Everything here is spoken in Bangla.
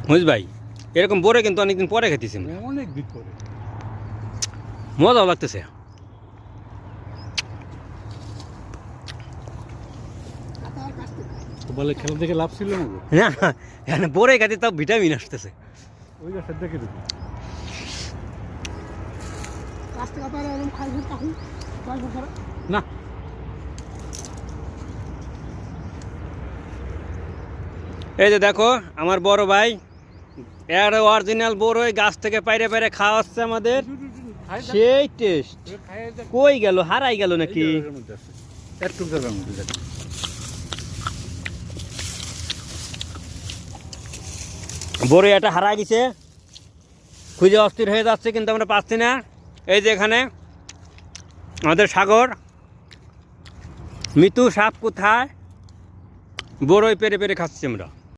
বুঝ ভাই এরকম বড়ে কিন্তু অনেকদিন পরে খেতেছি অনেক দিন পরে মজাও লাগতেছে। বলে খেলা দেখে লাভ ছিল না না এখানে বড়ে খাতে তাও ভিটামিন আসতেছে। ওই গাছের দেখে দেখি না এই যে দেখো আমার বড় ভাই এর অরিজিনাল বড়ই গাছ থেকে পাইরে পাইরে খাওয়াচ্ছে আমাদের, সেই টেস্ট। কই গেল, হারাই গেল নাকি? একটু জায়গার মধ্যে দেখ বড়ই এটা হারাই গেছে, খুঁজে অস্থির হয়ে যাচ্ছে কিন্তু আমরা পাচ্ছি না। এই যে এখানে আমাদের সাগর, মিতু সাপ কোথায়? বড়ই পেরে পেরে খাচ্ছি আমরা।